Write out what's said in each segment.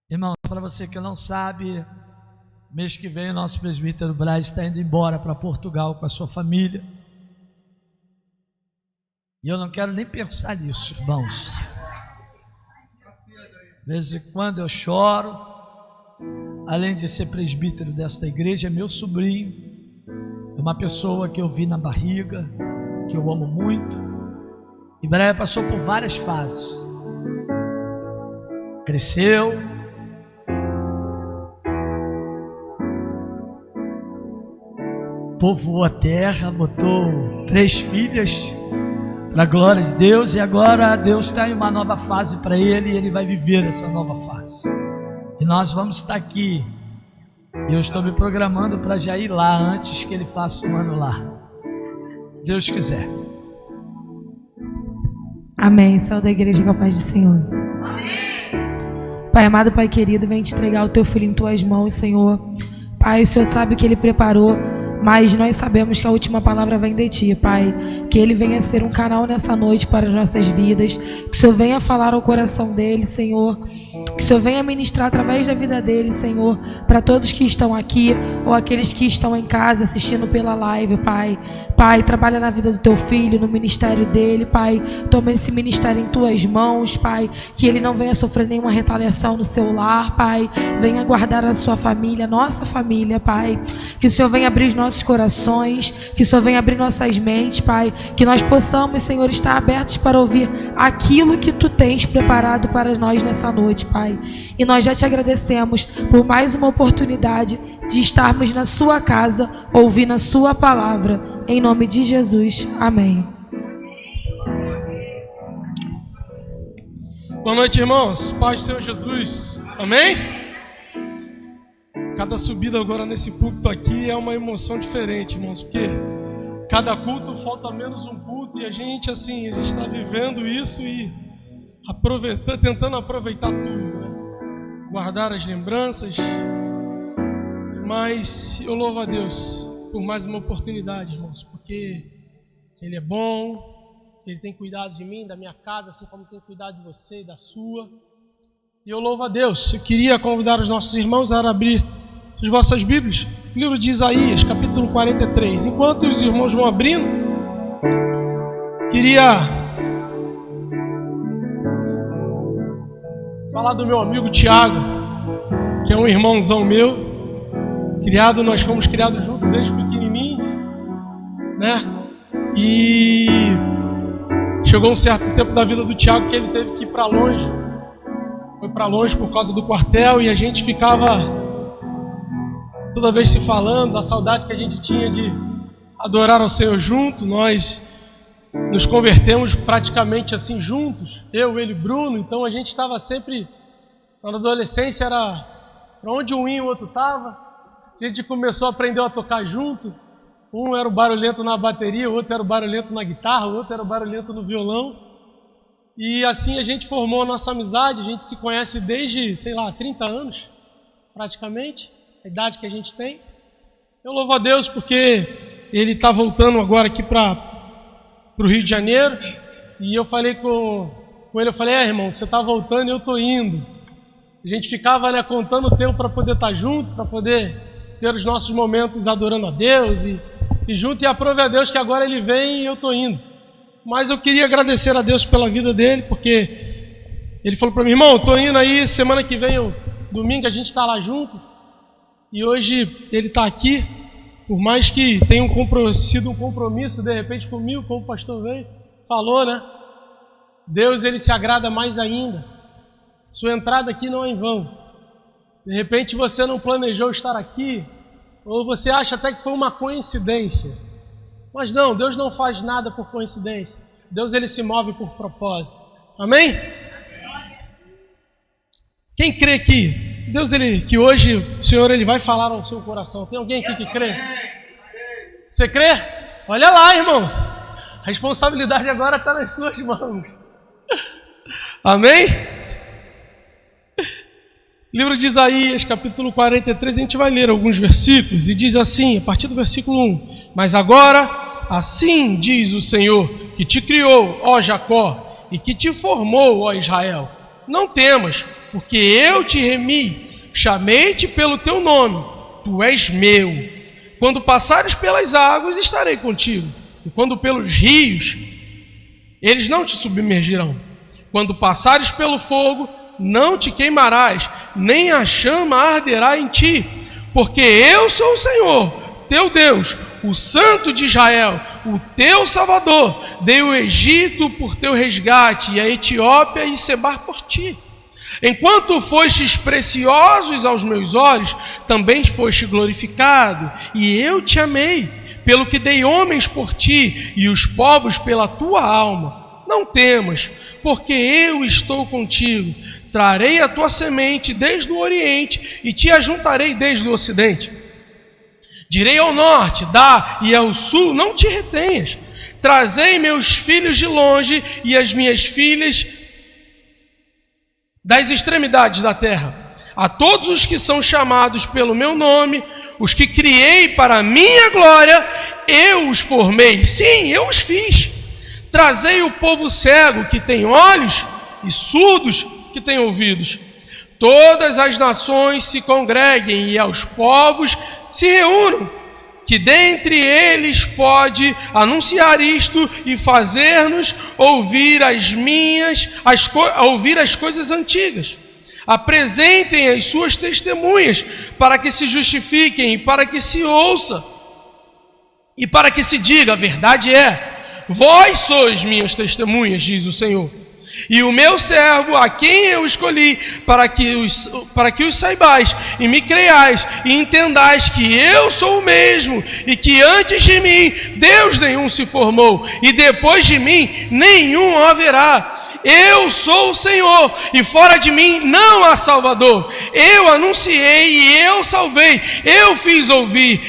Irmão, para você que não sabe, mês que vem o nosso presbítero Braz está indo embora para Portugal com a sua família. E eu não quero nem pensar nisso, irmãos. De vez em quando eu choro. Além de ser presbítero desta igreja, é meu sobrinho. É uma pessoa que eu vi na barriga, que eu amo muito. E Braz passou por várias fases. Cresceu. Povoou a terra, botou 3 filhas para a glória de Deus, e agora Deus está em uma nova fase para ele, e ele vai viver essa nova fase. E nós vamos estar aqui, e eu estou me programando para já ir lá antes que ele faça um ano lá, se Deus quiser. Amém. Céu da igreja com a paz do Senhor. Pai amado, Pai querido, vem te entregar o teu filho em tuas mãos, Senhor. Pai, o Senhor sabe o que ele preparou, mas nós sabemos que a última palavra vem de ti, Pai. Que ele venha ser um canal nessa noite para as nossas vidas. Que o Senhor venha falar ao coração dele, Senhor. Que o Senhor venha ministrar através da vida dele, Senhor, para todos que estão aqui ou aqueles que estão em casa assistindo pela live, Pai. Pai, trabalha na vida do teu filho, no ministério dele, Pai. Toma esse ministério em tuas mãos, Pai. Que ele não venha sofrer nenhuma retaliação no seu lar, Pai. Venha guardar a sua família, a nossa família, Pai. Que o Senhor venha abrir os nossos corações, que o Senhor venha abrir nossas mentes, Pai. Que nós possamos, Senhor, estar abertos para ouvir aquilo que tu tens preparado para nós nessa noite, Pai. E nós já te agradecemos por mais uma oportunidade de estarmos na sua casa, ouvindo a sua palavra. Em nome de Jesus, amém. Boa noite, irmãos. Paz do Senhor Jesus. Amém? Cada subida agora nesse púlpito aqui é uma emoção diferente, irmãos, porque cada culto falta menos um culto, e a gente está vivendo isso e tentando aproveitar tudo, né? Guardar as lembranças. Mas eu louvo a Deus por mais uma oportunidade, irmãos, porque Ele é bom, Ele tem cuidado de mim, da minha casa, assim como tem cuidado de você e da sua. E eu louvo a Deus. Eu queria convidar os nossos irmãos a abrir as vossas Bíblias, livro de Isaías, capítulo 43. Enquanto os irmãos vão abrindo, queria falar do meu amigo Tiago, que é um irmãozão meu. Nós fomos criados juntos desde pequenininho, né? E chegou um certo tempo da vida do Tiago que ele teve que ir para longe. Foi para longe por causa do quartel, e a gente ficava toda vez se falando da saudade que a gente tinha de adorar ao Senhor junto. Nós nos convertemos praticamente assim juntos, eu, ele e Bruno. Então a gente estava sempre, na adolescência, era para onde um ia o outro estava. A gente começou a aprender a tocar junto. Um era o barulhento na bateria, o outro era o barulhento na guitarra, o outro era o barulhento no violão. E assim a gente formou a nossa amizade. A gente se conhece desde, 30 anos, praticamente, a idade que a gente tem. Eu louvo a Deus porque ele está voltando agora aqui para o Rio de Janeiro. E eu falei com ele, irmão, você está voltando e eu estou indo. A gente ficava, né, contando o tempo para poder estar junto, para poder ter os nossos momentos adorando a Deus e junto, e aprove a Deus que agora ele vem e eu estou indo. Mas eu queria agradecer a Deus pela vida dele, porque ele falou para mim, irmão, eu estou indo aí, semana que vem, domingo, a gente está lá junto, e hoje ele está aqui, por mais que tenha sido um compromisso de repente comigo, como o pastor veio, falou, né? Deus, ele se agrada mais ainda. Sua entrada aqui não é em vão. De repente você não planejou estar aqui, ou você acha até que foi uma coincidência. Mas não, Deus não faz nada por coincidência. Deus, ele se move por propósito. Amém? Quem crê que Deus, que hoje o Senhor, ele vai falar ao seu coração? Tem alguém aqui que crê? Você crê? Olha lá, irmãos. A responsabilidade agora está nas suas mãos. Amém? Livro de Isaías, capítulo 43, a gente vai ler alguns versículos, e diz assim, a partir do versículo 1: Mas agora, assim diz o Senhor, que te criou, ó Jacó, e que te formou, ó Israel: não temas, porque eu te remi, chamei-te pelo teu nome, tu és meu. Quando passares pelas águas, estarei contigo, e quando pelos rios, eles não te submergirão. Quando passares pelo fogo, não te queimarás, nem a chama arderá em ti, porque eu sou o Senhor, teu Deus, o Santo de Israel, o teu Salvador. Dei o Egito por teu resgate, e a Etiópia e Sebar por ti. Enquanto fostes preciosos aos meus olhos, também foste glorificado, e eu te amei, pelo que dei homens por ti, e os povos pela tua alma. Não temas, porque eu estou contigo. Trarei a tua semente desde o oriente, e te ajuntarei desde o ocidente. Direi ao norte, dá, e ao sul, não te retenhas. Trazei meus filhos de longe, e as minhas filhas das extremidades da terra. A todos os que são chamados pelo meu nome, os que criei para a minha glória, eu os formei. Sim, eu os fiz. Trazei o povo cego que tem olhos e surdos que tem ouvidos. Todas as nações se congreguem e aos povos se reúnam, que dentre eles pode anunciar isto e fazer-nos ouvir ouvir as coisas antigas. Apresentem as suas testemunhas, para que se justifiquem e para que se ouça e para que se diga: a verdade é, vós sois minhas testemunhas, diz o Senhor, e o meu servo, a quem eu escolhi, para que os saibais e me creiais e entendais que eu sou o mesmo, e que antes de mim Deus nenhum se formou, e depois de mim nenhum haverá. Eu sou o Senhor, e fora de mim não há Salvador. Eu anunciei e eu salvei, eu fiz ouvir,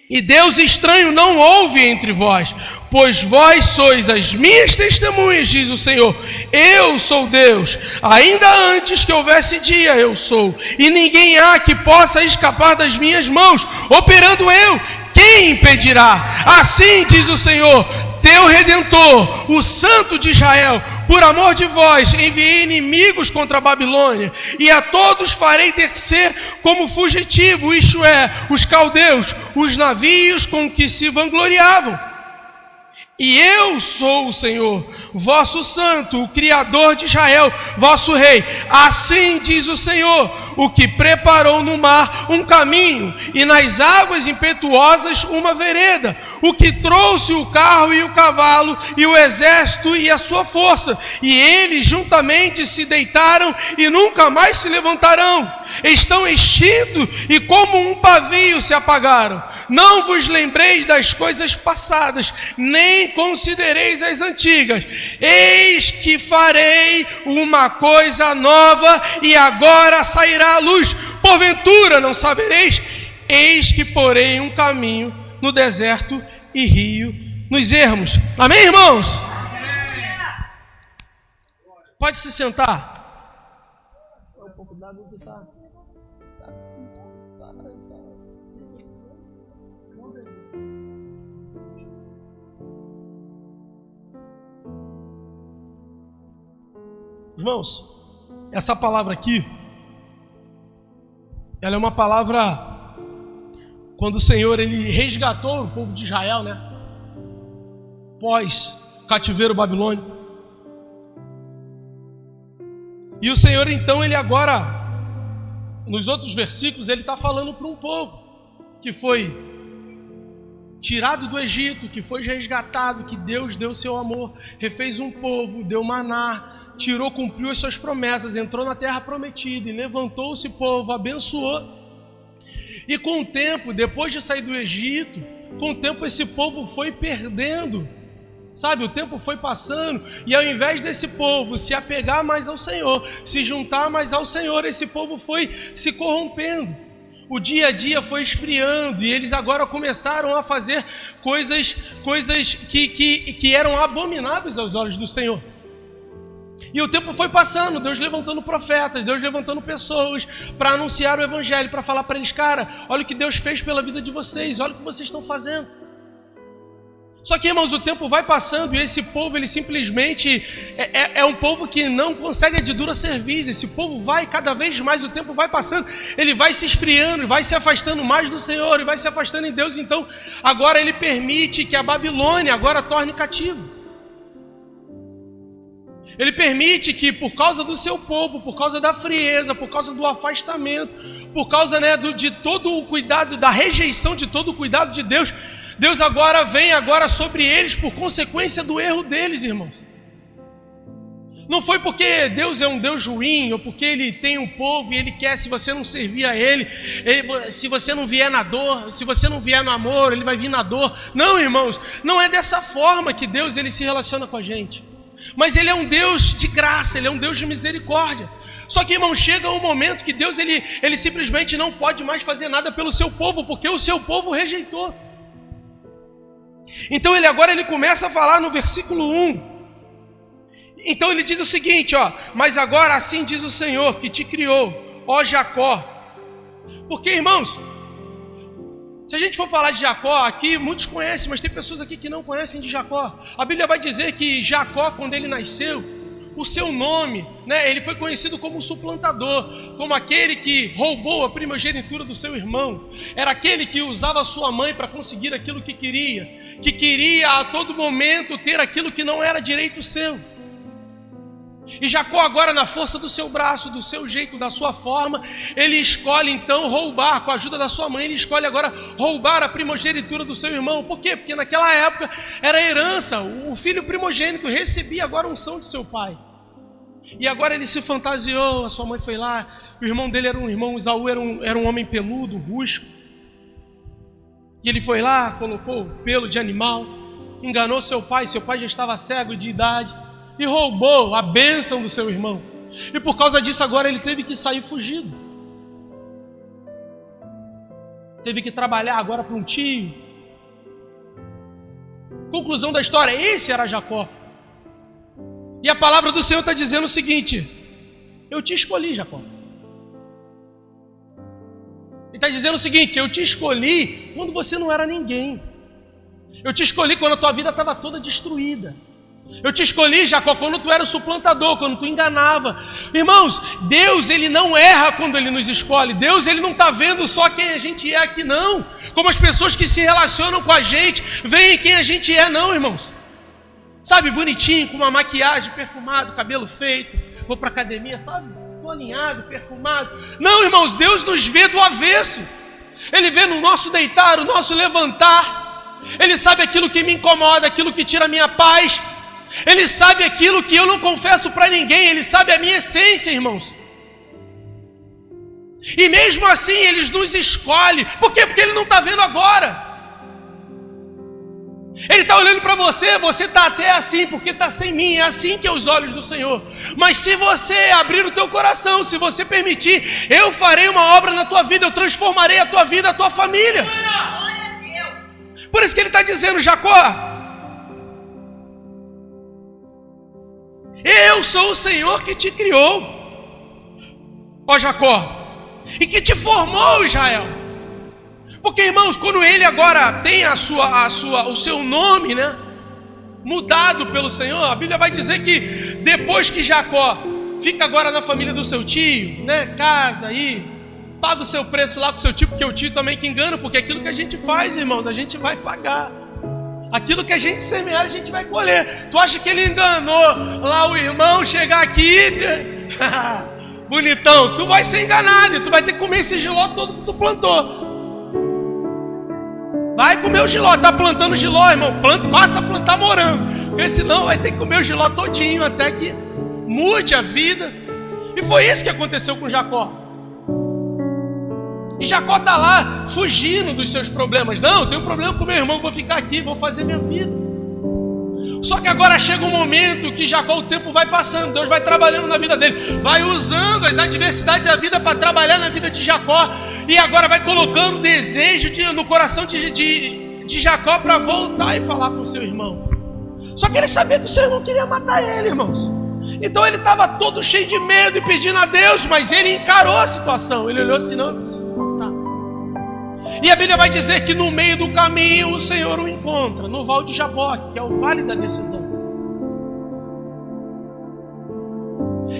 e Deus estranho não houve entre vós, pois vós sois as minhas testemunhas, diz o Senhor. Eu sou Deus, ainda antes que houvesse dia eu sou, e ninguém há que possa escapar das minhas mãos. Operando eu, quem impedirá? Assim diz o Senhor, teu Redentor, o Santo de Israel. Por amor de vós enviei inimigos contra a Babilônia, e a todos farei descer como fugitivo, isto é, os caldeus, os navios com que se vangloriavam. E eu sou o Senhor, vosso santo, o Criador de Israel, vosso rei. Assim diz o Senhor, o que preparou no mar um caminho, e nas águas impetuosas uma vereda, o que trouxe o carro e o cavalo, e o exército e a sua força, e eles juntamente se deitaram e nunca mais se levantarão. Estão extintos e como um pavio se apagaram. Não vos lembreis das coisas passadas, nem considereis as antigas. Eis que farei uma coisa nova, e agora sairá a luz. Porventura não sabereis? Eis que porei um caminho no deserto e rio nos ermos. Amém, irmãos? Pode se sentar. Irmãos, essa palavra aqui, ela é uma palavra quando o Senhor ele resgatou o povo de Israel, né? Pós cativeiro babilônico. E o Senhor então, ele agora, nos outros versículos, ele está falando para um povo que foi tirado do Egito, que foi resgatado, que Deus deu seu amor, refez um povo, deu maná, tirou, cumpriu as suas promessas, entrou na terra prometida e levantou esse povo, abençoou. E com o tempo, depois de sair do Egito, com o tempo esse povo foi perdendo, sabe? O tempo foi passando, e ao invés desse povo se apegar mais ao Senhor, se juntar mais ao Senhor, esse povo foi se corrompendo. O dia a dia foi esfriando, e eles agora começaram a fazer coisas que eram abomináveis aos olhos do Senhor. E o tempo foi passando, Deus levantando profetas, Deus levantando pessoas para anunciar o evangelho, para falar para eles: cara, olha o que Deus fez pela vida de vocês, olha o que vocês estão fazendo. Só que, irmãos, o tempo vai passando e esse povo, ele simplesmente é um povo que não consegue de dura cerviz. Esse povo vai, cada vez mais o tempo vai passando, ele vai se esfriando, vai se afastando mais do Senhor e vai se afastando em Deus. Então, agora ele permite que a Babilônia agora torne cativo. Ele permite que, por causa do seu povo, por causa da frieza, por causa do afastamento, por causa, né, de todo o cuidado, da rejeição de todo o cuidado de Deus, Deus agora vem sobre eles por consequência do erro deles, irmãos. Não foi porque Deus é um Deus ruim, ou porque Ele tem um povo e Ele quer, se você não servir a Ele, se você não vier na dor, se você não vier no amor, Ele vai vir na dor. Não, irmãos, não é dessa forma que Deus ele se relaciona com a gente. Mas Ele é um Deus de graça, Ele é um Deus de misericórdia. Só que, irmão, chega um momento que Deus ele simplesmente não pode mais fazer nada pelo seu povo, porque o seu povo rejeitou. Então ele começa a falar no versículo 1. Então ele diz o seguinte, ó: mas agora assim diz o Senhor que te criou, ó Jacó. Porque, irmãos, se a gente for falar de Jacó aqui, muitos conhecem, mas tem pessoas aqui que não conhecem de Jacó. A Bíblia vai dizer que Jacó, quando ele nasceu, o seu nome, né, ele foi conhecido como suplantador, como aquele que roubou a primogenitura do seu irmão. Era aquele que usava a sua mãe para conseguir aquilo que queria a todo momento ter aquilo que não era direito seu. E Jacó agora, na força do seu braço, do seu jeito, da sua forma, ele escolhe então roubar, com a ajuda da sua mãe, ele escolhe agora roubar a primogenitura do seu irmão. Por quê? Porque naquela época era herança, o filho primogênito recebia agora a unção de seu pai. E agora ele se fantasiou, a sua mãe foi lá, o irmão dele era um irmão, Esaú era um homem peludo, rústico. E ele foi lá, colocou o pelo de animal, enganou seu pai já estava cego de idade, e roubou a bênção do seu irmão. E por causa disso agora ele teve que sair fugido. Teve que trabalhar agora para um tio. Conclusão da história, esse era Jacó. E a palavra do Senhor está dizendo o seguinte: eu te escolhi, Jacó. Ele está dizendo o seguinte: eu te escolhi quando você não era ninguém. Eu te escolhi quando a tua vida estava toda destruída. Eu te escolhi, Jacó, quando tu era o suplantador, quando tu enganava. Irmãos, Deus ele não erra quando Ele nos escolhe. Deus ele não está vendo só quem a gente é aqui, não. Como as pessoas que se relacionam com a gente veem quem a gente é, não, irmãos. Sabe, bonitinho, com uma maquiagem, perfumado, cabelo feito, vou para academia, sabe? Tô alinhado, perfumado. Não, irmãos, Deus nos vê do avesso. Ele vê no nosso deitar, o nosso levantar. Ele sabe aquilo que me incomoda, aquilo que tira a minha paz. Ele sabe aquilo que eu não confesso para ninguém. Ele sabe a minha essência, irmãos. E mesmo assim Ele nos escolhe. Por quê? Porque Ele não está vendo agora. Ele está olhando para você, você está até assim, porque está sem mim. É assim que é os olhos do Senhor. Mas se você abrir o teu coração, se você permitir, eu farei uma obra na tua vida, eu transformarei a tua vida, a tua família. Por isso que Ele está dizendo: Jacó, eu sou o Senhor que te criou, ó Jacó, e que te formou, Israel. Porque, irmãos, quando ele agora tem o seu nome, né, mudado pelo Senhor, a Bíblia vai dizer que depois que Jacó fica agora na família do seu tio, né, casa aí, paga o seu preço lá com o seu tio, porque é o tio também que engana, porque aquilo que a gente faz, irmãos, a gente vai pagar. Aquilo que a gente semear, a gente vai colher. Tu acha que ele enganou lá o irmão chegar aqui? Bonitão, tu vai ser enganado, tu vai ter que comer esse giló todo que tu plantou. Vai comer o giló, tá plantando giló, irmão, passa a plantar morango, porque senão vai ter que comer o giló todinho até que mude a vida. E foi isso que aconteceu com Jacó. E Jacó está lá fugindo dos seus problemas. Não, eu tenho um problema com meu irmão, vou ficar aqui, vou fazer minha vida. Só que agora chega um momento que Jacó, o tempo vai passando, Deus vai trabalhando na vida dele, vai usando as adversidades da vida para trabalhar na vida de Jacó, e agora vai colocando desejo no coração de Jacó para voltar e falar com o seu irmão. Só que ele sabia que o seu irmão queria matar ele, irmãos. Então ele estava todo cheio de medo e pedindo a Deus, mas ele encarou a situação. Ele olhou assim: não, eu preciso voltar. E a Bíblia vai dizer que no meio do caminho o Senhor o encontra, no Val de Jaboque, que é o vale da decisão.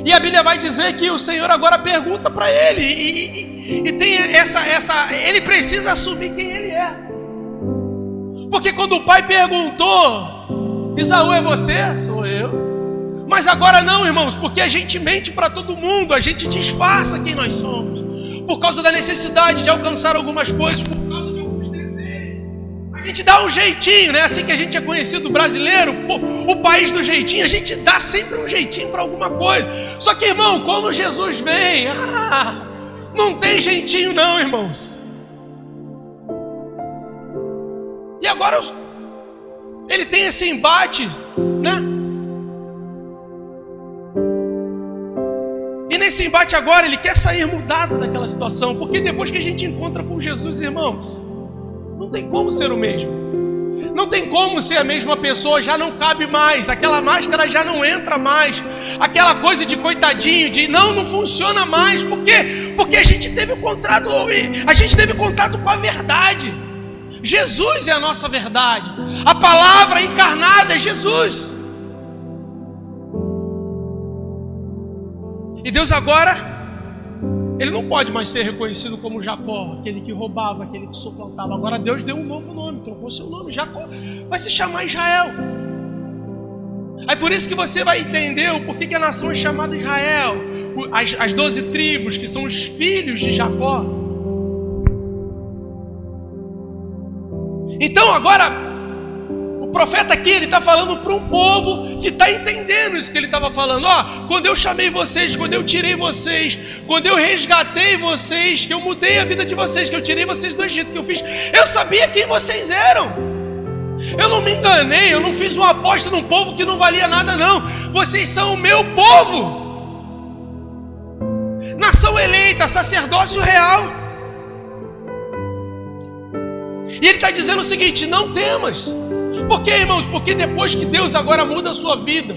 E a Bíblia vai dizer que o Senhor agora pergunta para ele, e tem ele precisa assumir quem ele é. Porque quando o pai perguntou, Isaú, é você? Sou eu. Mas agora não, irmãos, porque a gente mente para todo mundo, a gente disfarça quem nós somos, por causa da necessidade de alcançar algumas coisas, por causa de alguns desejos. A gente dá um jeitinho, né? Assim que a gente é conhecido brasileiro, o país do jeitinho, a gente dá sempre um jeitinho para alguma coisa. Só que, irmão, quando Jesus vem, não tem jeitinho não, irmãos. E agora ele tem esse embate, né? E nesse embate agora ele quer sair mudado daquela situação, porque depois que a gente encontra com Jesus, irmãos, não tem como ser o mesmo. Não tem como ser a mesma pessoa, já não cabe mais, aquela máscara já não entra mais, aquela coisa de coitadinho, de não funciona mais, porque a gente teve contato com a verdade. Jesus é a nossa verdade, a palavra encarnada é Jesus. E Deus agora, ele não pode mais ser reconhecido como Jacó, aquele que roubava, aquele que suplantava. Agora Deus deu um novo nome, trocou seu nome. Jacó vai se chamar Israel. Aí por isso que você vai entender o porquê que a nação é chamada Israel. As 12 tribos, que são os filhos de Jacó. Então agora, o profeta aqui, ele está falando para um povo que está entendendo isso que ele estava falando. Quando eu chamei vocês, quando eu tirei vocês, quando eu resgatei vocês, que eu mudei a vida de vocês, que eu tirei vocês do Egito, que eu sabia quem vocês eram. Eu não me enganei, eu não fiz uma aposta num povo que não valia nada não. Vocês são o meu povo, nação eleita, sacerdócio real. E ele está dizendo o seguinte: não temas. Por quê, irmãos? Porque depois que Deus agora muda a sua vida,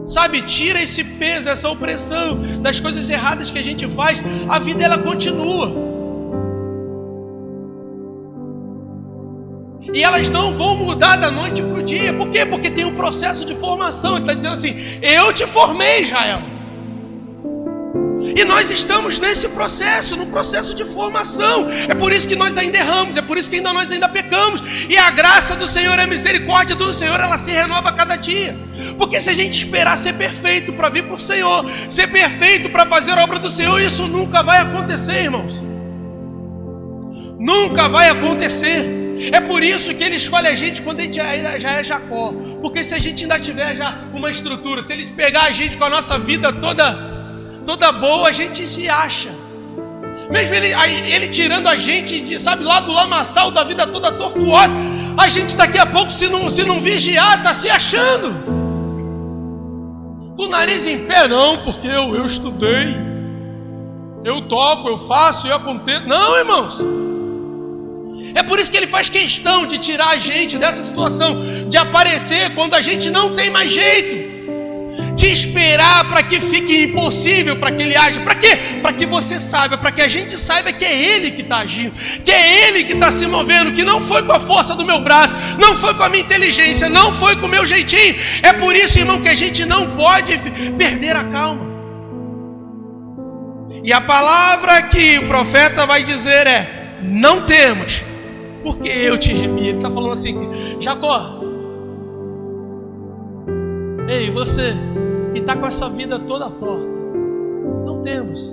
sabe, tira esse peso, essa opressão das coisas erradas que a gente faz, a vida ela continua. E elas não vão mudar da noite para o dia. Por quê? Porque tem um processo de formação. Ele está dizendo assim: eu te formei, Israel. E nós estamos nesse processo, no processo de formação. É por isso que nós ainda erramos, é por isso que nós ainda pecamos. E a graça do Senhor, a misericórdia do Senhor, ela se renova a cada dia. Porque se a gente esperar ser perfeito para vir para o Senhor, ser perfeito para fazer a obra do Senhor, isso nunca vai acontecer, irmãos. Nunca vai acontecer. É por isso que ele escolhe a gente quando a gente já é Jacó. Porque se a gente ainda tiver já uma estrutura, se ele pegar a gente com a nossa vida toda boa, a gente se acha. Mesmo ele tirando a gente, sabe, lá do lamaçal da vida toda tortuosa, a gente daqui a pouco, se não vigiar, está se achando. Com o nariz em pé, não, porque eu estudei, eu toco, eu faço, eu aconteço. Não, irmãos. É por isso que ele faz questão de tirar a gente dessa situação, de aparecer quando a gente não tem mais jeito, de esperar para que fique impossível, para que ele age. Para quê? Para que você saiba, para que a gente saiba que é ele que está agindo, que é ele que está se movendo, que não foi com a força do meu braço, não foi com a minha inteligência, não foi com o meu jeitinho. É por isso, irmão, que a gente não pode perder a calma. E a palavra que o profeta vai dizer é: não temas, porque eu te remi. Ele está falando assim: Jacó, ei, você que está com essa vida toda torta, não temas,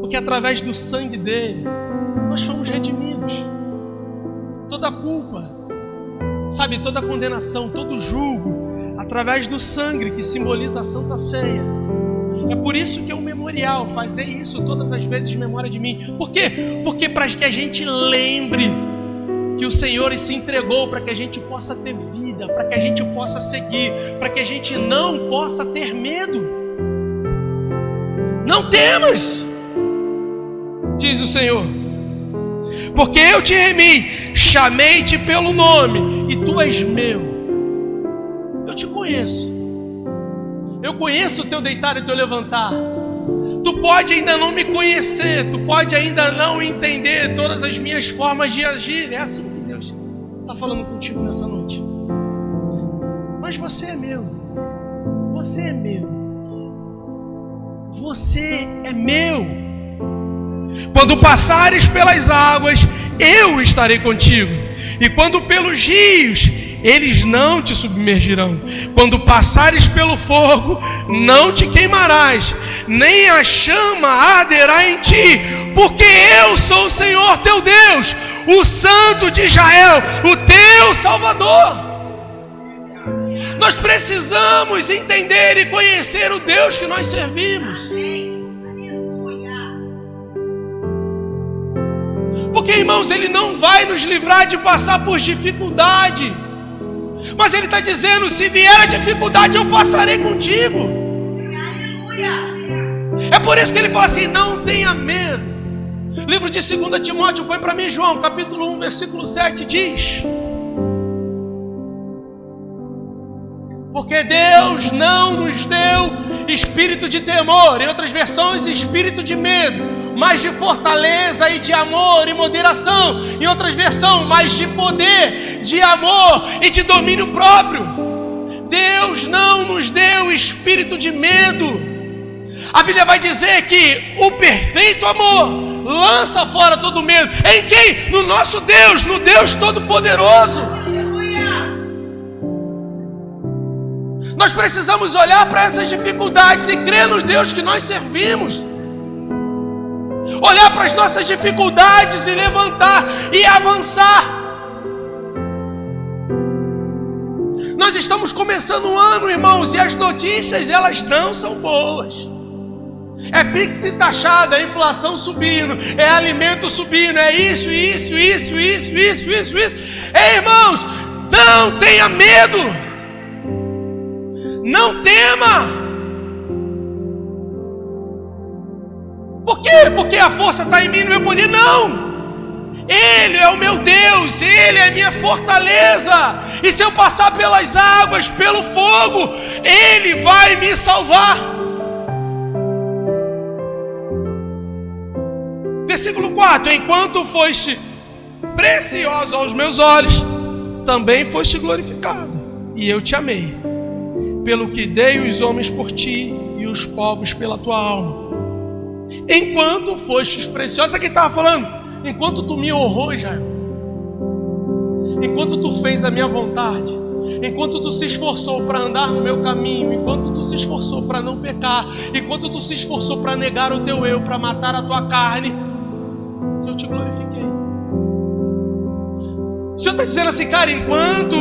porque através do sangue dele nós fomos redimidos. Toda culpa, sabe, toda condenação, todo julgo, através do sangue que simboliza a Santa Ceia. É por isso que é um memorial, fazer isso todas as vezes em memória de mim. Por quê? Porque para que a gente lembre que o Senhor se entregou para que a gente possa ter vida, para que a gente possa seguir, para que a gente não possa ter medo. Não temas, diz o Senhor, porque eu te remi, chamei-te pelo nome e tu és meu. Eu te conheço. Eu conheço o teu deitar e o teu levantar. Tu pode ainda não me conhecer, tu pode ainda não entender todas as minhas formas de agir. É assim que Deus está falando contigo nessa noite. Mas você é meu. Você é meu. Você é meu. Quando passares pelas águas, eu estarei contigo. E quando pelos rios, eles não te submergirão. Quando passares pelo fogo, não te queimarás, nem a chama arderá em ti, porque eu sou o Senhor teu Deus, o Santo de Israel, o teu Salvador. Nós precisamos entender e conhecer o Deus que nós servimos. Porque, irmãos, Ele não vai nos livrar de passar por dificuldade. Mas Ele está dizendo, se vier a dificuldade, eu passarei contigo. É por isso que Ele fala assim, não tenha medo. Livro de 2 Timóteo, põe para mim, João, capítulo 1, versículo 7, diz: porque Deus não nos deu espírito de temor, em outras versões, espírito de medo, mas de fortaleza e de amor e moderação, em outras versões, mas de poder, de amor e de domínio próprio. Deus não nos deu espírito de medo. A Bíblia vai dizer que o perfeito amor lança fora todo medo. Em quem? No nosso Deus, no Deus Todo-Poderoso. Nós precisamos olhar para essas dificuldades e crer no Deus que nós servimos. Olhar para as nossas dificuldades e levantar e avançar. Nós estamos começando o ano, irmãos, e as notícias, elas não são boas. É Pix taxado, é inflação subindo, é alimento subindo, é isso. Irmãos, não tenha medo. Não tema. Por quê? Porque a força está em mim, no meu poder? Não. Ele é o meu Deus, Ele é a minha fortaleza. E se eu passar pelas águas, pelo fogo, Ele vai me salvar. Versículo 4: enquanto foste precioso aos meus olhos, também foste glorificado, e eu te amei, pelo que dei os homens por ti e os povos pela tua alma. Enquanto fostes precioso, aqui estava falando, enquanto tu me honrou, Israel, enquanto tu fez a minha vontade, enquanto tu se esforçou para andar no meu caminho, enquanto tu se esforçou para não pecar, enquanto tu se esforçou para negar o teu eu, para matar a tua carne, eu te glorifiquei. O Senhor está dizendo assim, cara, enquanto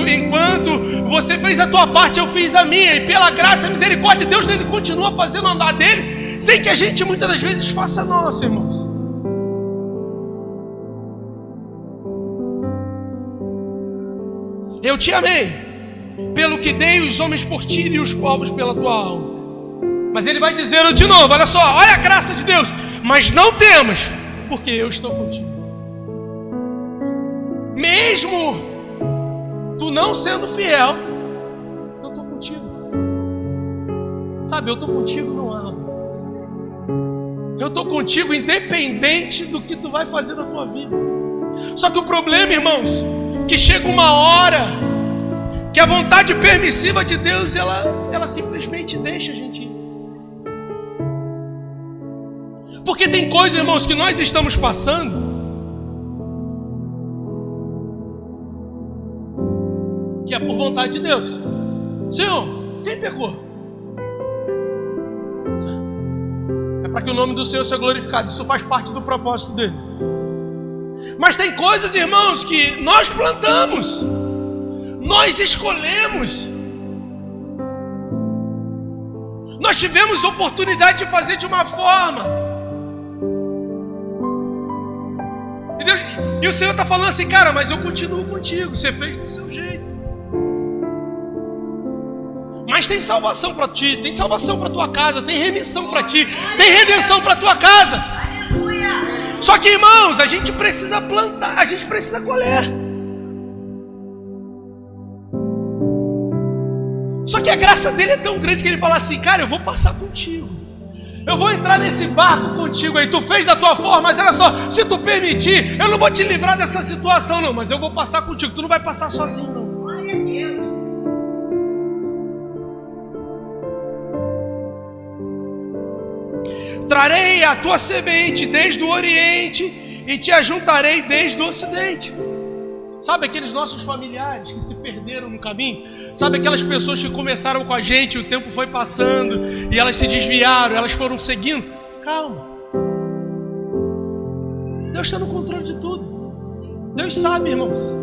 você fez a tua parte, eu fiz a minha, e pela graça e misericórdia de Deus, Ele continua fazendo andar dele, sem que a gente muitas das vezes faça a nossa, irmãos. Eu te amei, pelo que dei os homens por ti e os povos pela tua alma. Mas Ele vai dizer de novo, olha só, olha a graça de Deus, mas não temas, porque eu estou contigo. Mesmo tu não sendo fiel, eu estou contigo. Sabe, eu estou contigo no ano. Eu estou contigo independente do que tu vai fazer na tua vida. Só que o problema, irmãos, que chega uma hora que a vontade permissiva de Deus, ela simplesmente deixa a gente ir. Porque tem coisas, irmãos, que nós estamos passando, que é por vontade de Deus. Senhor, quem pecou? É para que o nome do Senhor seja glorificado. Isso faz parte do propósito dele. Mas tem coisas, irmãos, que nós plantamos, nós escolhemos, nós tivemos oportunidade de fazer de uma forma, e o Senhor está falando assim, cara, mas eu continuo contigo, você fez do seu jeito. Mas tem salvação para ti, tem salvação para tua casa, tem remissão para ti, tem redenção para tua casa. Só que, irmãos, a gente precisa plantar, a gente precisa colher. Só que a graça dele é tão grande que ele fala assim, cara, eu vou passar contigo. Eu vou entrar nesse barco contigo aí. Tu fez da tua forma, mas olha só, se tu permitir, eu não vou te livrar dessa situação não, mas eu vou passar contigo. Tu não vai passar sozinho não. Glória a Deus. Trarei a tua semente desde o Oriente e te ajuntarei desde o Ocidente. Sabe aqueles nossos familiares que se perderam no caminho? Sabe aquelas pessoas que começaram com a gente, o tempo foi passando e elas se desviaram, elas foram seguindo? Calma. Deus está no controle de tudo. Deus sabe, irmãos.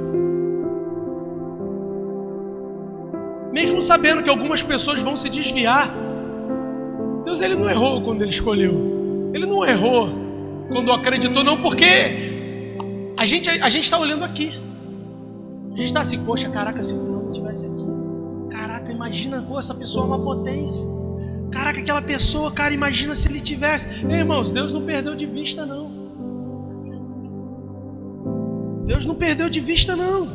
Mesmo sabendo que algumas pessoas vão se desviar, Deus, Ele não errou quando Ele escolheu. Ele não errou quando acreditou, não, porque a gente está olhando aqui. A gente está assim, poxa, caraca, se o fulano estivesse aqui. Caraca, imagina, pô, essa pessoa é uma potência. Caraca, aquela pessoa, cara, imagina se ele tivesse. Ei, irmãos, Deus não perdeu de vista, não. Deus não perdeu de vista, não.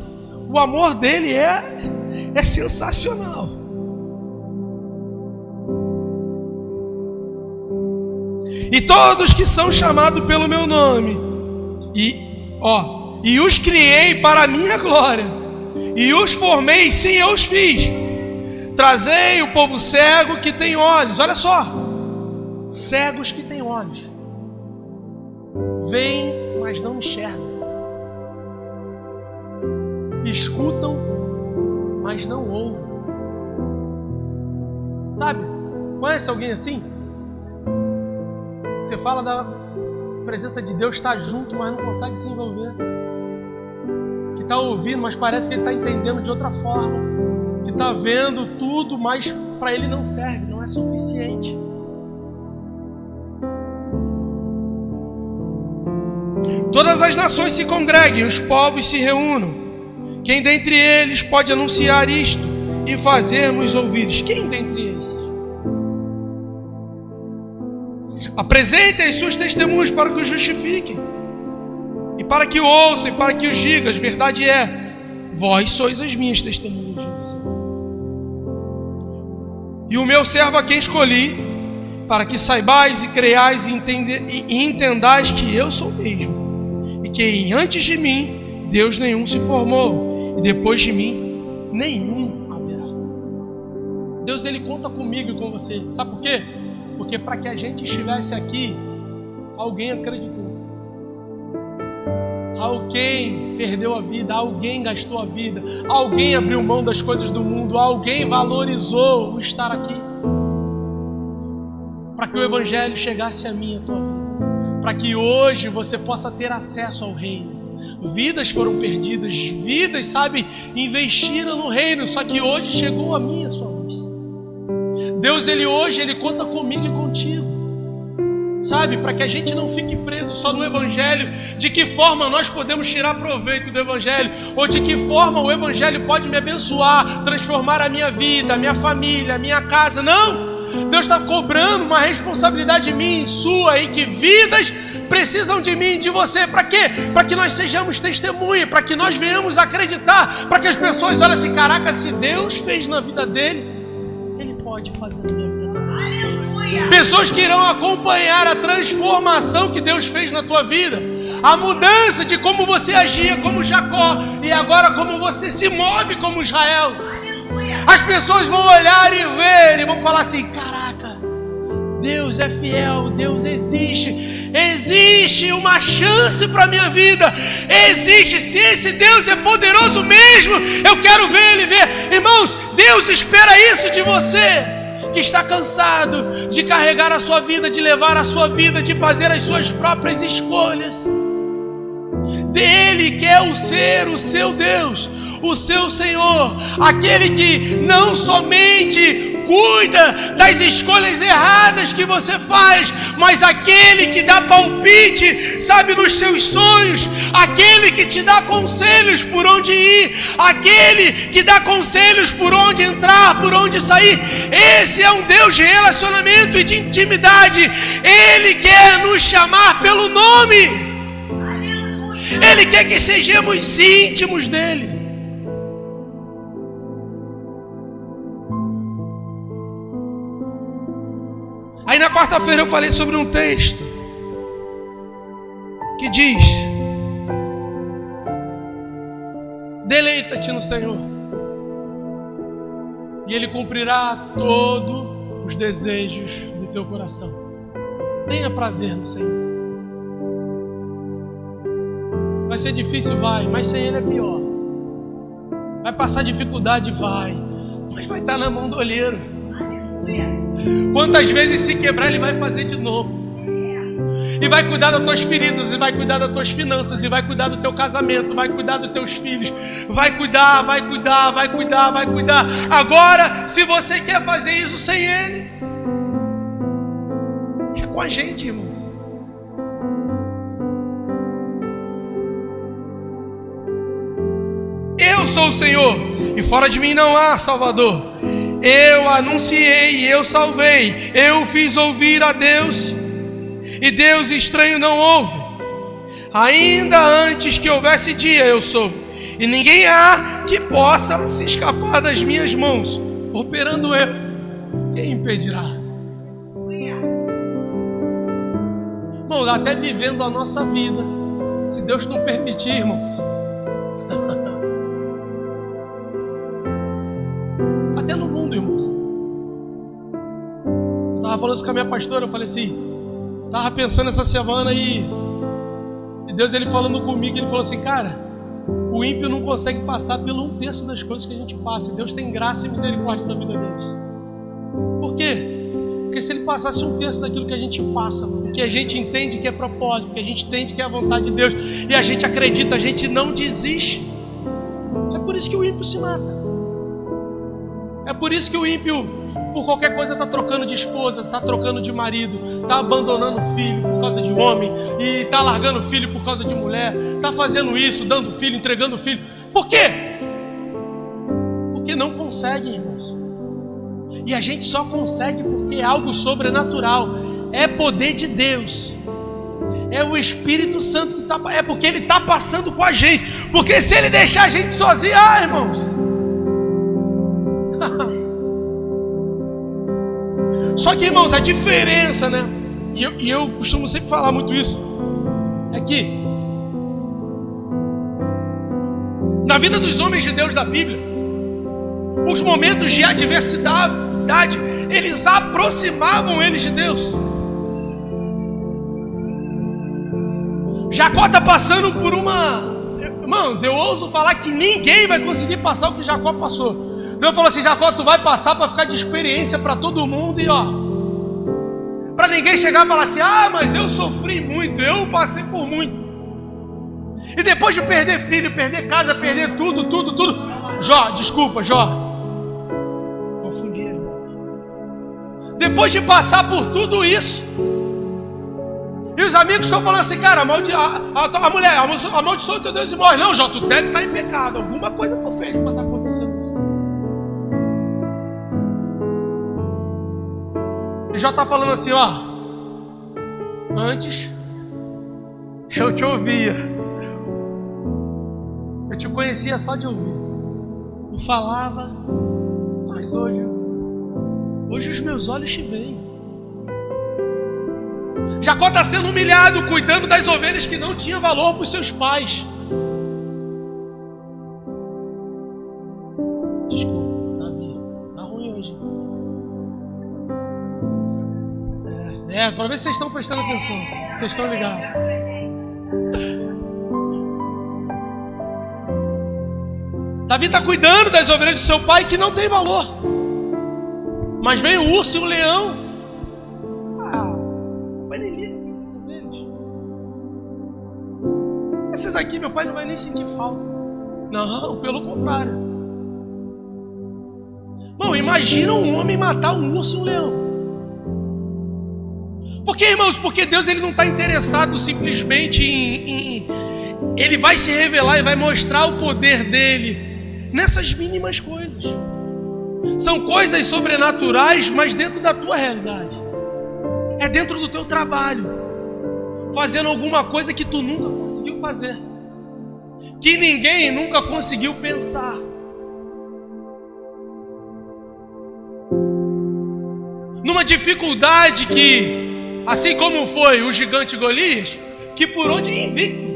O amor dele é sensacional. E todos que são chamados pelo meu nome, e os criei para a minha glória, e os formei, sim, eu os fiz. Trazei o povo cego que tem olhos. Olha só, cegos que têm olhos, veem, mas não enxergam, escutam, mas não ouvem. Sabe, conhece alguém assim? Você fala da presença de Deus, está junto, mas não consegue se envolver. Que está ouvindo, mas parece que ele está entendendo de outra forma. Que está vendo tudo, mas para ele não serve, não é suficiente. Todas as nações se congreguem, os povos se reúnam. Quem dentre eles pode anunciar isto e fazermos ouvir? Quem dentre esses? Apresentem as suas testemunhas para que os justifiquem, e para que o ouçam, e para que os digam. Verdade é, vós sois as minhas testemunhas, Jesus. E o meu servo a quem escolhi, para que saibais e creiais e entendais que eu sou mesmo, e que antes de mim Deus nenhum se formou, e depois de mim nenhum haverá. Deus, Ele conta comigo e com você. Sabe por quê? Porque para que a gente estivesse aqui, alguém acreditou. Alguém perdeu a vida, alguém gastou a vida, alguém abriu mão das coisas do mundo, alguém valorizou o estar aqui. Para que o Evangelho chegasse a mim, a tua vida. Para que hoje você possa ter acesso ao reino. Vidas foram perdidas, vidas, sabe, investiram no reino, só que hoje chegou a mim, a sua luz. Deus, hoje, Ele conta comigo e contigo. Sabe, para que a gente não fique preso só no Evangelho. De que forma nós podemos tirar proveito do Evangelho? Ou de que forma o Evangelho pode me abençoar, transformar a minha vida, a minha família, a minha casa? Não! Deus está cobrando uma responsabilidade minha e sua, em que vidas precisam de mim e de você. Para quê? Para que nós sejamos testemunha, para que nós venhamos acreditar, para que as pessoas olhem assim, caraca, se Deus fez na vida dele, Ele pode fazer na minha vida também. Aleluia! Pessoas que irão acompanhar a transformação que Deus fez na tua vida, a mudança de como você agia como Jacó e agora como você se move como Israel. As pessoas vão olhar e ver e vão falar assim, caraca, Deus é fiel, Deus existe, existe uma chance para a minha vida, existe, se esse Deus é poderoso mesmo, eu quero ver Ele ver. Irmãos, Deus espera isso de você, que está cansado de carregar a sua vida, de levar a sua vida, de fazer as suas próprias escolhas. Dele quer ser o seu Deus, o seu Senhor, aquele que não somente cuida das escolhas erradas que você faz, mas aquele que dá palpite, sabe, nos seus sonhos, aquele que te dá conselhos por onde ir, aquele que dá conselhos por onde entrar, por onde sair. Esse é um Deus de relacionamento e de intimidade. Ele quer nos chamar pelo nome. Ele quer que sejamos íntimos dele. Aí Aí na quarta-feira eu falei sobre um texto que diz: deleita-te no Senhor e Ele cumprirá todos os desejos do teu coração. Tenha prazer no Senhor. Vai ser difícil? Vai, mas sem Ele é pior. Vai passar dificuldade? Vai, mas vai estar na mão do olheiro. Quantas vezes se quebrar, Ele vai fazer de novo. E vai cuidar das tuas feridas, e vai cuidar das tuas finanças, e vai cuidar do teu casamento, vai cuidar dos teus filhos, vai cuidar. Agora, se você quer fazer isso sem Ele, é com a gente, irmãos. Eu sou o Senhor, e fora de mim não há Salvador. Eu anunciei e eu salvei. Eu fiz ouvir a Deus, e Deus estranho não ouve. Ainda antes que houvesse dia eu sou, e ninguém há que possa se escapar das minhas mãos. Operando eu, quem impedirá? Irmãos, até vivendo a nossa vida, se Deus não permitir, irmãos, até no mundo, irmãos. Eu estava falando isso com a minha pastora, eu falei assim, estava pensando essa semana e Deus, Ele falando comigo, Ele falou assim: cara, o ímpio não consegue passar pelo 1/3 das coisas que a gente passa. Deus tem graça e misericórdia da vida deles. Por quê? Porque se Ele passasse 1/3 daquilo que a gente passa, porque a gente entende que é propósito, porque a gente entende que é a vontade de Deus, e a gente acredita, a gente não desiste. É por isso que o ímpio se mata. É por isso que o ímpio, por qualquer coisa, está trocando de esposa, está trocando de marido, está abandonando o filho por causa de homem, e está largando o filho por causa de mulher, está fazendo isso, dando filho, entregando filho. Por quê? Porque não consegue, irmãos. E a gente só consegue porque é algo sobrenatural, é poder de Deus, é o Espírito Santo que está, é porque Ele está passando com a gente. Porque se Ele deixar a gente sozinho, irmãos, só que, irmãos, a diferença, né? E eu costumo sempre falar muito isso, é que na vida dos homens de Deus da Bíblia, os momentos de adversidade, eles aproximavam eles de Deus. Jacó está passando por uma... Irmãos, eu ouso falar que ninguém vai conseguir passar o que Jacó passou. Deus falou assim: Jacó, tu vai passar para ficar de experiência para todo mundo, e para ninguém chegar e falar assim: mas eu sofri muito, eu passei por muito. E depois de perder filho, perder casa, perder tudo, Jó, confundi ele. Depois de passar por tudo isso, e os amigos estão falando assim: cara, a mulher amaldiçoa o teu Deus e morre. Não, Jó, tu deve estar em pecado, alguma coisa tu fez para estar acontecendo isso. E já está falando assim: antes eu te ouvia, eu te conhecia só de ouvir, tu falava, mas hoje os meus olhos te veem. Jacó está sendo humilhado, cuidando das ovelhas que não tinham valor para os seus pais. Desculpa, Davi, tá ruim hoje. Para ver se vocês estão prestando atenção, vocês estão ligados. Davi está cuidando das ovelhas do seu pai que não tem valor. Mas vem o urso e o leão. Pai nem liga com essas ovelhas. Essas aqui meu pai não vai nem sentir falta. Não, pelo contrário. Bom, imagina um homem matar um urso e um leão. Por que, irmãos? Porque Deus, Ele não está interessado simplesmente em... Ele vai se revelar e vai mostrar o poder dele nessas mínimas coisas. São coisas sobrenaturais, mas dentro da tua realidade. É dentro do teu trabalho, fazendo alguma coisa que tu nunca conseguiu fazer, que ninguém nunca conseguiu dificuldade que, assim como foi o gigante Golias, que por onde é invicto,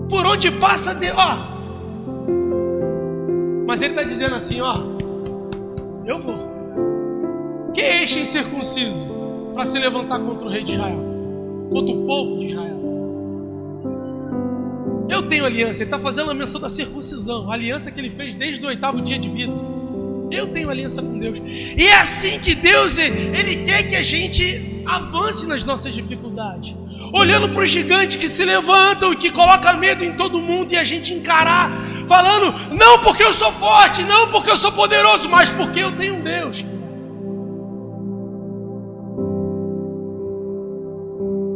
por onde passa, mas ele está dizendo assim, eu vou. Quem é este incircunciso para se levantar contra o rei de Israel, contra o povo de Israel? Eu tenho aliança. Ele está fazendo a menção da circuncisão, a aliança que ele fez desde o 8º dia de vida. Eu tenho aliança com Deus. E é assim que Deus, Ele quer que a gente avance nas nossas dificuldades, olhando para os gigantes que se levantam e que colocam medo em todo mundo, e a gente encarar, falando, não porque eu sou forte, não porque eu sou poderoso, mas porque eu tenho um Deus.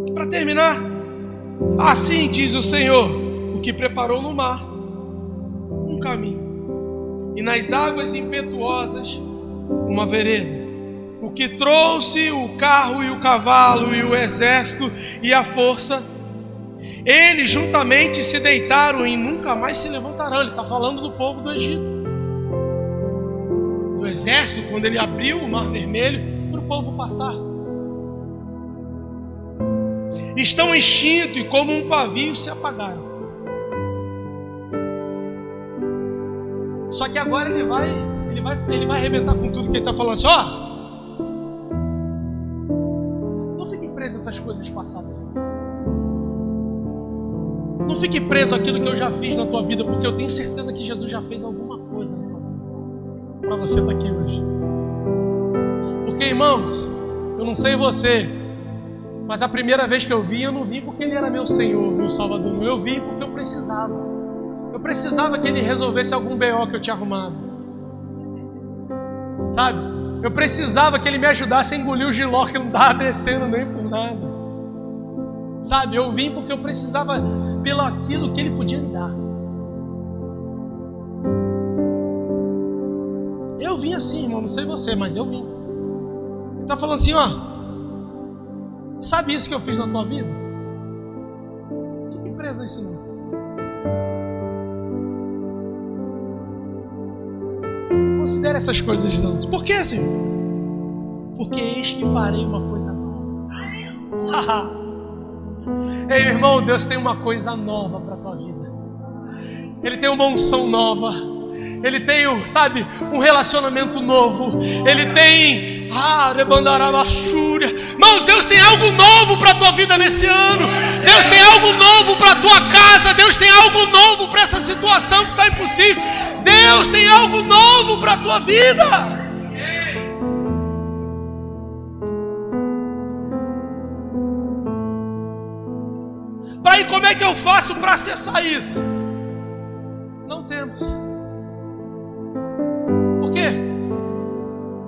E para terminar, assim diz o Senhor, o que preparou no mar um caminho, e nas águas impetuosas uma vereda, o que trouxe o carro e o cavalo e o exército e a força, eles juntamente se deitaram e nunca mais se levantarão. Ele está falando do povo do Egito, do exército, quando ele abriu o mar vermelho para o povo passar. Estão extintos e como um pavio se apagaram. Só que agora ele vai arrebentar com tudo que ele está falando assim, não fique preso a essas coisas passadas. Não fique preso àquilo que eu já fiz na tua vida, porque eu tenho certeza que Jesus já fez alguma coisa na tua vida, para você estar aqui hoje. Porque, irmãos, eu não sei você, mas a primeira vez que eu vim porque Ele era meu Senhor, meu Salvador. Eu vim porque eu precisava. Eu precisava que Ele resolvesse algum BO que eu tinha arrumado, sabe? Eu precisava que Ele me ajudasse a engolir o giló que não estava descendo nem por nada, sabe? Eu vim porque eu precisava pelo aquilo que Ele podia me dar. Eu vim assim, irmão, não sei você, mas eu vim. Ele está falando assim, sabe isso que eu fiz na tua vida? Fique preso a isso não. Considere essas coisas antes. Por que, Senhor? Porque eis que farei uma coisa nova. Ei, irmão, Deus tem uma coisa nova para a tua vida. Ele tem uma unção nova. Ele tem, um relacionamento novo. Ele tem, irmãos, Deus tem algo novo para a tua vida nesse ano. Deus tem algo novo para a tua casa. Deus tem algo novo para essa situação que está impossível. Deus tem algo novo para a tua vida. Para aí, como é que eu faço para acessar isso? Não temos. Por quê?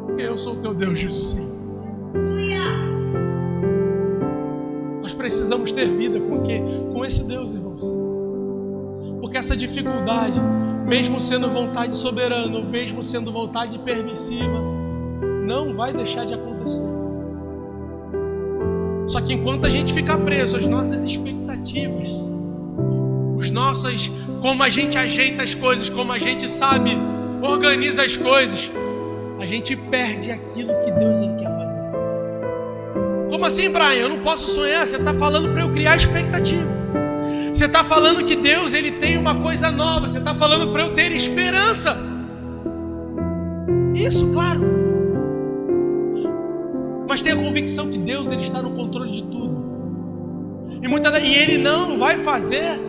Porque eu sou o teu Deus, diz o Senhor. Nós precisamos ter vida com esse Deus, irmãos. Porque essa dificuldade, mesmo sendo vontade soberana, mesmo sendo vontade permissiva, não vai deixar de acontecer. Só que enquanto a gente ficar preso às nossas expectativas, como a gente ajeita as coisas, como a gente sabe, organiza as coisas, a gente perde aquilo que Deus quer fazer. Como assim, Brian? Eu não posso sonhar. Você está falando para eu criar expectativa. Você está falando que Deus tem uma coisa nova. Você está falando para eu ter esperança. Isso, claro. Mas tenha a convicção que Deus está no controle de tudo. E Ele não vai fazer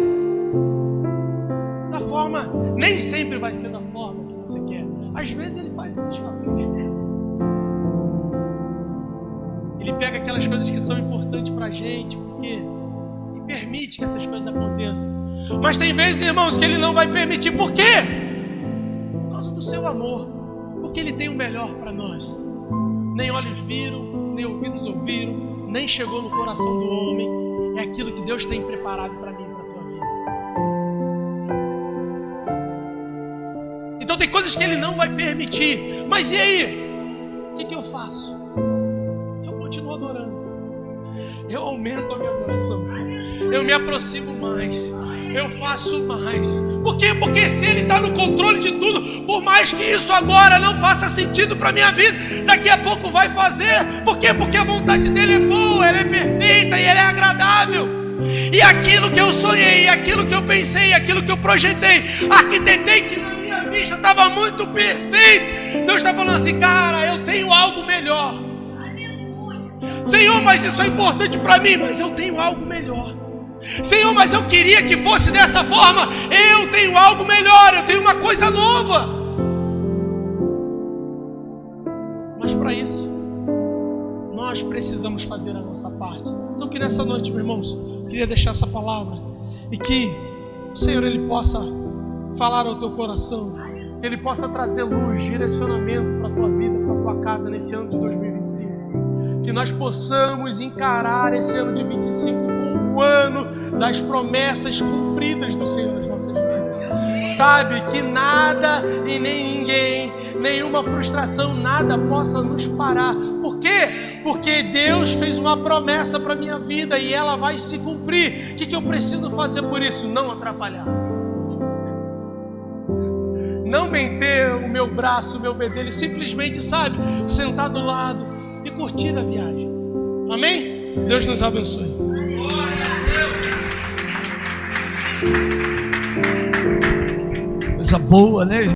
da forma, nem sempre vai ser da forma que você quer. Às vezes Ele faz esses caprichos. Ele pega aquelas coisas que são importantes para a gente, porque permite que essas coisas aconteçam. Mas tem vezes, irmãos, que Ele não vai permitir. Por quê? Por causa do seu amor. Porque Ele tem o melhor para nós. Nem olhos viram, nem ouvidos ouviram, nem chegou no coração do homem. É aquilo que Deus tem preparado para mim e para a tua vida. Então tem coisas que Ele não vai permitir. Mas e aí? O que eu faço? Eu continuo adorando. Eu aumento a minha adoração. Eu me aproximo mais. eu faço mais. Por quê? Porque se Ele está no controle de tudo, por mais que isso agora não faça sentido para a minha vida, daqui a pouco vai fazer. Por quê? Porque a vontade dEle é boa, ela é perfeita e ela é agradável. E aquilo que eu sonhei, aquilo que eu pensei, aquilo que eu projetei, arquitetei, que na minha vista estava muito perfeito, Deus está falando assim: cara, eu tenho algo melhor. Senhor, mas isso é importante para mim, mas eu tenho algo melhor. Senhor, mas eu queria que fosse dessa forma. Eu tenho algo melhor, eu tenho uma coisa nova. Mas para isso, nós precisamos fazer a nossa parte. Então que nessa noite, meus irmãos, queria deixar essa palavra, e que o Senhor, Ele possa falar ao teu coração, que Ele possa trazer luz, direcionamento para a tua vida, para a tua casa nesse ano de 2025. Que nós possamos encarar esse ano de 25 como o ano das promessas cumpridas do Senhor nas nossas vidas. Sabe, que nada e nem ninguém, nenhuma frustração, nada possa nos parar. Por quê? Porque Deus fez uma promessa para a minha vida e ela vai se cumprir. O que eu preciso fazer por isso? Não atrapalhar. Não meter o meu braço, o meu bedelho, simplesmente, sabe, sentar do lado e curtir a viagem. Amém? Deus nos abençoe. Coisa boa, né?